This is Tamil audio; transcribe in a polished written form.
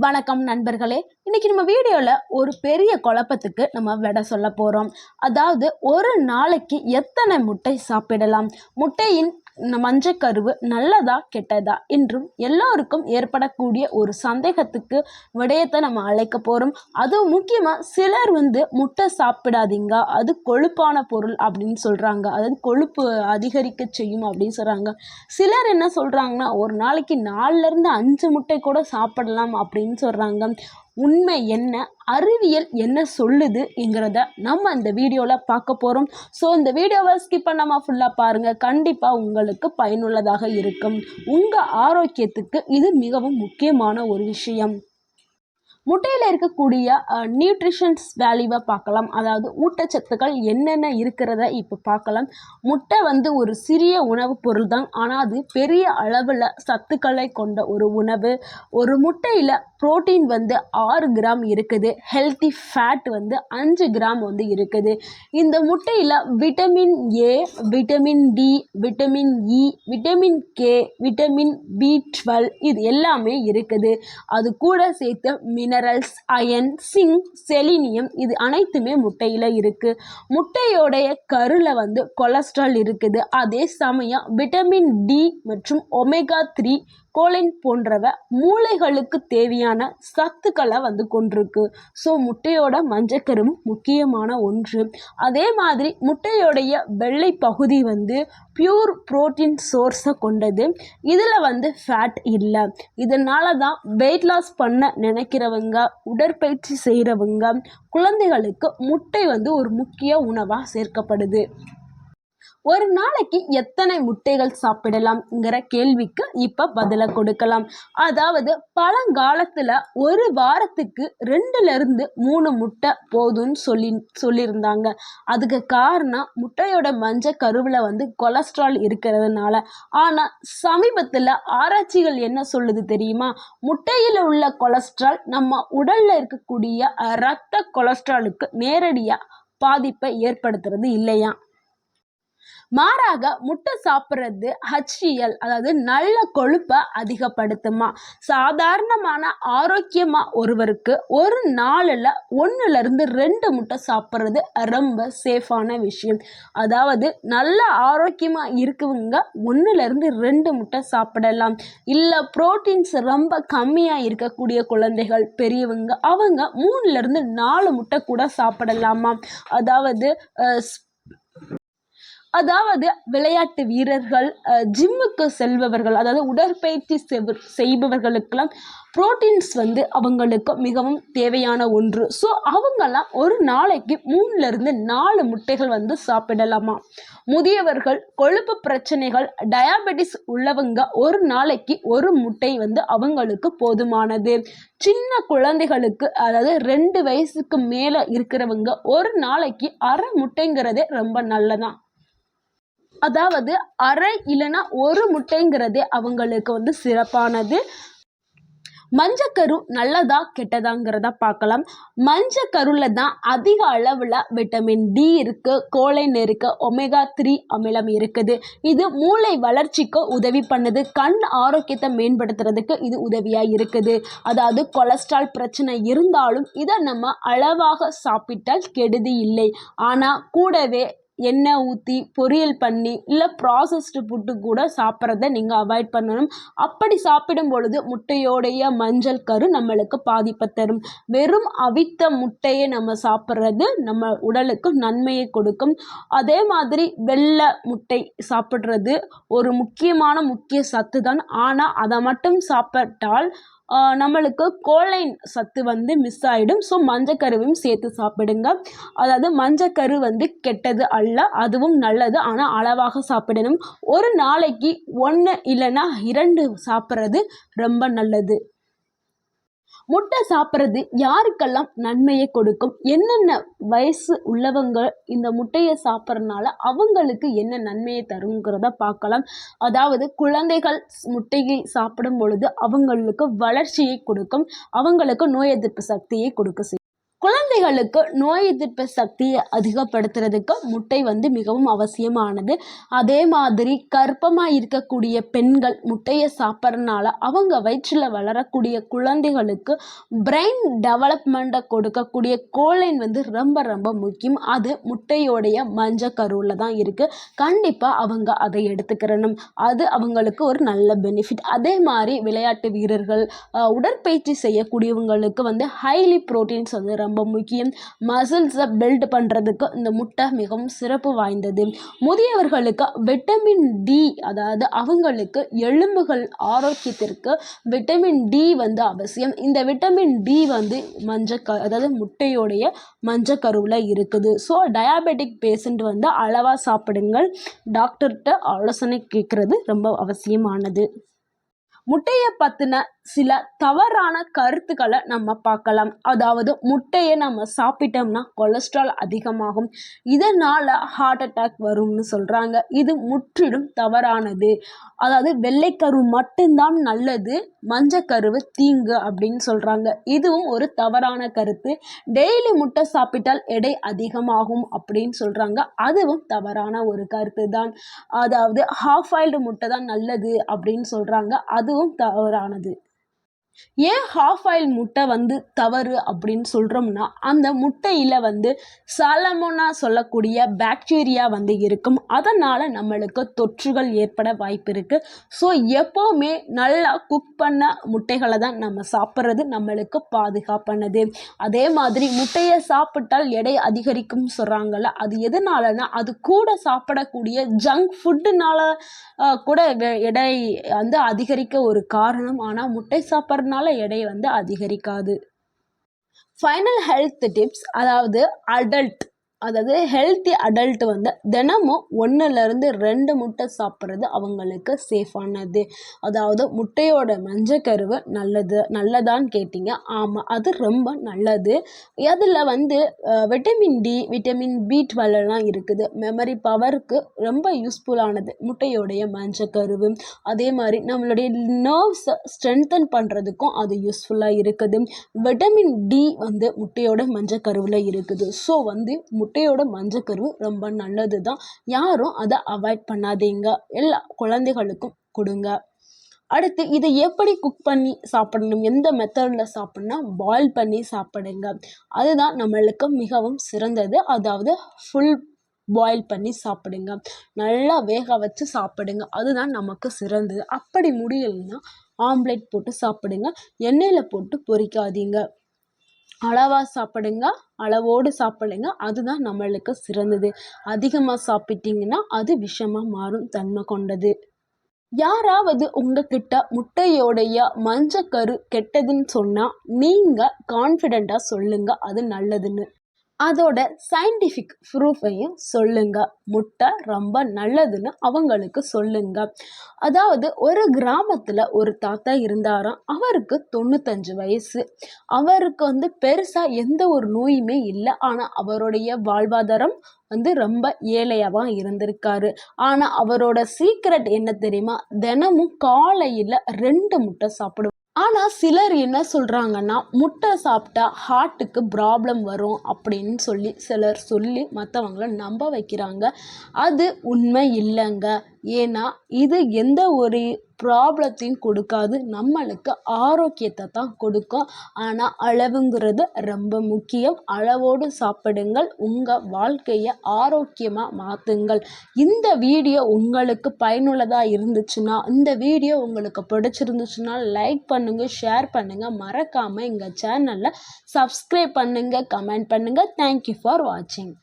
வணக்கம் நண்பர்களே. இன்னைக்கு நம்ம வீடியோவில் ஒரு பெரிய குழப்பத்துக்கு நம்ம விட சொல்ல போகிறோம். அதாவது ஒரு நாளைக்கு எத்தனை முட்டை சாப்பிடலாம், முட்டையின் மஞ்சக்கருவு நல்லதா கெட்டதா என்றும் எல்லோருக்கும் ஏற்படக்கூடிய ஒரு சந்தேகத்துக்கு விடயத்தை நம்ம அழைக்க போகிறோம். அதுவும் முக்கியமாக சிலர் முட்டை சாப்பிடாதீங்க, அது கொழுப்பான பொருள் அப்படின்னு சொல்கிறாங்க, அதாவது கொழுப்பு அதிகரிக்க செய்யும் அப்படின்னு சொல்கிறாங்க. சிலர் என்ன சொல்கிறாங்கன்னா ஒரு நாளைக்கு 4லேருந்து 5 முட்டை கூட சாப்பிடலாம் அப்படின்னு சொல்கிறாங்க. உண்மை என்ன, அறிவியல் என்ன சொல்லுதுங்கிறத நம்ம இந்த வீடியோவில் பார்க்க போகிறோம். ஸோ இந்த வீடியோவை ஸ்கிப் பண்ணாமல் ஃபுல்லாக பாருங்கள், கண்டிப்பாக உங்களுக்கு பயனுள்ளதாக இருக்கும். உங்கள் ஆரோக்கியத்துக்கு இது மிகவும் முக்கியமான ஒரு விஷயம். முட்டையில் இருக்கக்கூடிய நியூட்ரிஷன்ஸ் வேல்யூவை பார்க்கலாம், அதாவது ஊட்டச்சத்துக்கள் என்னென்ன இருக்கிறத இப்போ பார்க்கலாம். முட்டை ஒரு சிறிய உணவுப் பொருள் தான், ஆனால் அது பெரிய அளவில் சத்துக்களை கொண்ட ஒரு உணவு. ஒரு முட்டையில் புரோட்டீன் 6 கிராம் இருக்குது, ஹெல்த்தி ஃபேட் 5 கிராம் இருக்குது. இந்த முட்டையில் vitamin A, vitamin D, vitamin E, vitamin K, vitamin B12 இது எல்லாமே இருக்குது. அது கூட சேர்த்து மினரல்ஸ், அயன், சிங்க், செலினியம் இது அனைத்துமே முட்டையில் இருக்குது. முட்டையோடைய கருவில் கொலஸ்ட்ரால் இருக்குது. அதே சமயம் விட்டமின் டி மற்றும் ஒமேகா 3 கோலின் போன்றவை மூளைகளுக்கு தேவையான சத்துக்களை கொண்டிருக்கு. ஸோ முட்டையோட மஞ்சக்கரும் முக்கியமான ஒன்று. அதே மாதிரி முட்டையோடைய வெள்ளை பகுதி பியூர் புரோட்டீன் சோர்ஸை கொண்டது. இதில் ஃபேட் இல்லை. இதனால தான் வெயிட் லாஸ் பண்ண நினைக்கிறவங்க, உடற்பயிற்சி செய்கிறவங்க, குழந்தைகளுக்கு முட்டை ஒரு முக்கிய உணவாக சேர்க்கப்படுது. ஒரு நாளைக்கு எத்தனை முட்டைகள் சாப்பிடலாம்ங்கிற கேள்விக்கு இப்போ பதிலை கொடுக்கலாம். அதாவது பழங்காலத்தில் ஒரு வாரத்துக்கு 2லேருந்து 3 முட்டை போதும்னு சொல்லியிருந்தாங்க. அதுக்கு காரணம் முட்டையோட மஞ்சள் கருவில் கொலஸ்ட்ரால் இருக்கிறதுனால. ஆனால் சமீபத்தில் ஆராய்ச்சிகள் என்ன சொல்லுது தெரியுமா? முட்டையில் உள்ள கொலஸ்ட்ரால் நம்ம உடலில் இருக்கக்கூடிய இரத்த கொலஸ்ட்ராலுக்கு நேரடியாக பாதிப்பை ஏற்படுத்துறது இல்லையா. மாறாக முட்டை சாப்பிட்றது HCl அதாவது நல்ல கொழுப்பை அதிகப்படுத்துமா. சாதாரணமான ஆரோக்கியமாக ஒருவருக்கு ஒரு நாளில் 1லேருந்து 2 முட்டை சாப்பிட்றது ரொம்ப சேஃபான விஷயம். அதாவது நல்ல ஆரோக்கியமாக இருக்கவங்க 1லேருந்து 2 முட்டை சாப்பிடலாம். இல்லை புரோட்டீன்ஸ் ரொம்ப கம்மியாக இருக்கக்கூடிய குழந்தைகள், பெரியவங்க, அவங்க 3லேருந்து 4 முட்டை கூட சாப்பிடலாமா. அதாவது விளையாட்டு வீரர்கள், ஜிம்முக்கு செல்பவர்கள், அதாவது உடற்பயிற்சி செய்பவர்களுக்கெல்லாம் புரோட்டீன்ஸ் அவங்களுக்கு மிகவும் தேவையான ஒன்று. ஸோ அவங்கெல்லாம் ஒரு நாளைக்கு 3லேருந்து 4 முட்டைகள் சாப்பிடலாமா. முதியவர்கள், கொழுப்பு பிரச்சனைகள், டயாபெட்டிஸ் உள்ளவங்க ஒரு நாளைக்கு 1 முட்டை அவங்களுக்கு போதுமானது. சின்ன குழந்தைகளுக்கு, அதாவது 2 வயசுக்கு மேலே இருக்கிறவங்க ஒரு நாளைக்கு அரை முட்டைங்கிறதே ரொம்ப நல்லதான். அதாவது அரை இல்லைன்னா 1 முட்டைங்கிறதே அவங்களுக்கு சிறப்பானது. மஞ்சக்கரு நல்லதா கெட்டதாங்கிறத பார்க்கலாம். மஞ்சக்கருவில் தான் அதிக அளவில் விட்டமின் டி இருக்குது, கோலைன் இருக்குது, ஒமேகா 3 அமிலம் இருக்குது. இது மூளை வளர்ச்சிக்கு உதவி பண்ணுது. கண் ஆரோக்கியத்தை மேம்படுத்துறதுக்கு இது உதவியாக இருக்குது. அதாவது கொலஸ்ட்ரால் பிரச்சனை இருந்தாலும் இதை நம்ம அளவாக சாப்பிட்டால் கெடுதி இல்லை. ஆனால் கூடவே எண்ணெய் ஊற்றி பொரியல் பண்ணி இல்லை ப்ராசஸ்டு ஃபுட்டு கூட சாப்பிட்றத நீங்கள் அவாய்ட் பண்ணணும். அப்படி சாப்பிடும் பொழுது முட்டையோடைய மஞ்சள் கரு நம்மளுக்கு பாதிப்பை தரும். வெறும் அவித்த முட்டையை நம்ம சாப்பிட்றது நம்ம உடலுக்கு நன்மையை கொடுக்கும். அதே மாதிரி வெள்ளை முட்டை சாப்பிட்றது ஒரு முக்கிய சத்து தான். ஆனால் அதை மட்டும் சாப்பிட்டால் நம்மளுக்கு கோலைன் சத்து மிஸ் ஆகிடும். ஸோ மஞ்சக்கருவையும் சேர்த்து சாப்பிடுங்க. அதாவது மஞ்சக்கரு கெட்டது அல்ல, அதுவும் நல்லது. ஆனால் அளவாக சாப்பிடணும். ஒரு நாளைக்கு 1 இல்லைன்னா 2 சாப்பிட்றது ரொம்ப நல்லது. முட்டை சாப்பிட்றது யாருக்கெல்லாம் நன்மையை கொடுக்கும், என்னென்ன வயசு உள்ளவங்க இந்த முட்டையை சாப்பிட்றதுனால அவங்களுக்கு என்ன நன்மையை தருங்கிறத பார்க்கலாம். அதாவது குழந்தைகள் முட்டையை சாப்பிடும் பொழுது அவங்களுக்கு வளர்ச்சியை கொடுக்கும், அவங்களுக்கு நோய் எதிர்ப்பு சக்தியை கொடுக்க செய்யும். குழந்தைகளுக்கு நோய் எதிர்ப்பு சக்தியை அதிகப்படுத்துறதுக்கு முட்டை மிகவும் அவசியமானது. அதே மாதிரி கர்ப்பமாக இருக்கக்கூடிய பெண்கள் முட்டையை சாப்பிட்றதுனால அவங்க வயிற்றில் வளரக்கூடிய குழந்தைகளுக்கு பிரெயின் டெவலப்மெண்ட்டை கொடுக்கக்கூடிய கோலைன் ரொம்ப ரொம்ப முக்கியம். அது முட்டையோடைய மஞ்சள் கருவில் தான் இருக்குது. கண்டிப்பாக அவங்க அதை எடுத்துக்கிறணும். அது அவங்களுக்கு ஒரு நல்ல பெனிஃபிட். அதே மாதிரி விளையாட்டு வீரர்கள், உடற்பயிற்சி செய்யக்கூடியவங்களுக்கு ஹைலி ப்ரோட்டீன்ஸ் ரொம்ப முக்கியம். மசில்ஸை பில்ட் பண்ணுறதுக்கு இந்த முட்டை மிகவும் சிறப்பு வாய்ந்தது. முதியவர்களுக்கு விட்டமின் டி, அதாவது அவங்களுக்கு எலும்புகள் ஆரோக்கியத்திற்கு விட்டமின் டி அவசியம். இந்த விட்டமின் டி அதாவது முட்டையோடைய மஞ்சள் கருவில் இருக்குது. ஸோ டயாபெட்டிக் பேஷண்ட் அளவாக சாப்பிடுங்கள். டாக்டர்கிட்ட ஆலோசனை கேட்குறது ரொம்ப அவசியமானது. முட்டையை பற்றின சில தவறான கருத்துக்களை நம்ம பார்க்கலாம். அதாவது முட்டையை நம்ம சாப்பிட்டோம்னா கொலஸ்ட்ரால் அதிகமாகும், இதனால் ஹார்ட் அட்டாக் வரும்னு சொல்கிறாங்க. இது முற்றிலும் தவறானது. அதாவது வெள்ளைக்கரு மட்டும்தான் நல்லது, மஞ்சக்கருவு தீங்கு அப்படின்னு சொல்கிறாங்க. இதுவும் ஒரு தவறான கருத்து. டெய்லி முட்டை சாப்பிட்டால் எடை அதிகமாகும் அப்படின்னு சொல்கிறாங்க. அதுவும் தவறான ஒரு கருத்து தான். அதாவது ஹாஃப் ஆயில்டு முட்டை தான் நல்லது அப்படின்னு சொல்கிறாங்க. அதுவும் தவறானது. ஏன் ஹாஃப் ஆயில் முட்டை தவறு அப்படின்னு சொல்கிறோம்னா, அந்த முட்டையில் சாலமோனா சொல்லக்கூடிய பாக்டீரியா இருக்கும். அதனால் நம்மளுக்கு தொற்றுகள் ஏற்பட வாய்ப்பு இருக்குது. ஸோ எப்போவுமே நல்லா குக் பண்ண முட்டைகளை தான் நம்ம சாப்பிட்றது நம்மளுக்கு பாதுகாப்பானது. அதே மாதிரி முட்டையை சாப்பிட்டால் எடை அதிகரிக்கும் சொல்கிறாங்கல்ல, அது எதனாலனா அது கூட சாப்பிடக்கூடிய ஜங்க் ஃபுட்டுனால கூட எடை அதிகரிக்க ஒரு காரணம். ஆனால் முட்டை சாப்பிட்றதுனால எடை அதிகரிக்காது. Final health tips. அதாவது ஹெல்த்தி அடல்ட் தினமும் 1லேருந்து 2 முட்டை சாப்பிட்றது அவங்களுக்கு சேஃபானது. அதாவது முட்டையோட மஞ்சக்கருவு நல்லதான்னு கேட்டிங்க. ஆமாம், அது ரொம்ப நல்லது. அதில் விட்டமின் டி, விட்டமின் B12 இருக்குது. மெமரி பவருக்கு ரொம்ப யூஸ்ஃபுல்லானது முட்டையோடைய மஞ்சக்கருவு. அதே மாதிரி நம்மளுடைய நர்வ்ஸை ஸ்ட்ரென்தன் பண்ணுறதுக்கும் அது யூஸ்ஃபுல்லாக இருக்குது. விட்டமின் டி முட்டையோட மஞ்சக்கருவில் இருக்குது. ஸோ முட்டையோட மஞ்சக்கரு ரொம்ப நல்லது தான். யாரும் அதை அவாய்ட் பண்ணாதீங்க. எல்லா குழந்தைகளுக்கும் கொடுங்க. அடுத்து இதை எப்படி குக் பண்ணி சாப்பிடணும், எந்த மெத்தடில் சாப்பிட்ணுன்னா பாயில் பண்ணி சாப்பிடுங்க. அதுதான் நம்மளுக்கு மிகவும் சிறந்தது. அதாவது ஃபுல் பாயில் பண்ணி சாப்பிடுங்க, நல்லா வேக வச்சு சாப்பிடுங்க. அதுதான் நமக்கு சிறந்தது. அப்படி முடியலைன்னா ஆம்லேட் போட்டு சாப்பிடுங்க. எண்ணெயில் போட்டு பொரிக்காதீங்க. அளவாக சாப்பிடுங்க, அளவோடு சாப்பிடுங்க. அதுதான் நம்மளுக்கு சிறந்தது. அதிகமாக சாப்பிட்டீங்கன்னா அது விஷமாக மாறும் தன்மை கொண்டது. யாராவது உங்ககிட்ட முட்டையோடைய மஞ்சக்கரு கெட்டதுன்னு சொன்னால் நீங்கள் கான்ஃபிடெண்ட்டாக சொல்லுங்கள் அது நல்லதுன்னு. அதோட சயின்டிஃபிக் ப்ரூஃபையும் சொல்லுங்க. முட்டை ரொம்ப நல்லதுன்னு அவங்களுக்கு சொல்லுங்க. அதாவது ஒரு கிராமத்தில் ஒரு தாத்தா இருந்தாராம். அவருக்கு 95 வயசு. அவருக்கு பெருசாக எந்த ஒரு நோயுமே இல்லை. ஆனால் அவருடைய வாழ்வாதாரம் ரொம்ப ஏழையாக இருந்திருக்காரு. ஆனால் அவரோட சீக்ரெட் என்ன தெரியுமா? தினமும் காலையில் 2 முட்டை சாப்பிடுவார். ஆனால் சிலர் என்ன சொல்கிறாங்கன்னா, முட்டை சாப்பிட்டா ஹார்ட்டுக்கு ப்ராப்ளம் வரும் அப்படின்னு சிலர் சொல்லி மற்றவங்கள நம்ப வைக்கிறாங்க. அது உண்மை இல்லைங்க. ஏன்னா இது எந்த ஒரு ப்ராப்ளத்தையும் கொடுக்காது, நம்மளுக்கு ஆரோக்கியத்தை தான் கொடுக்கும். ஆனால் அளவுங்கிறது ரொம்ப முக்கியம். அளவோடு சாப்பிடுங்கள். உங்கள் வாழ்க்கையை ஆரோக்கியமாக மாற்றுங்கள். இந்த வீடியோ உங்களுக்கு பயனுள்ளதாக இருந்துச்சுன்னா, இந்த வீடியோ உங்களுக்கு பிடிச்சிருந்துச்சுன்னா லைக் பண்ணுங்கள், ஷேர் பண்ணுங்கள். மறக்காமல் எங்கள் சேனலில் சப்ஸ்கிரைப் பண்ணுங்கள், கமெண்ட் பண்ணுங்கள். தேங்க்யூ ஃபார் வாட்சிங்.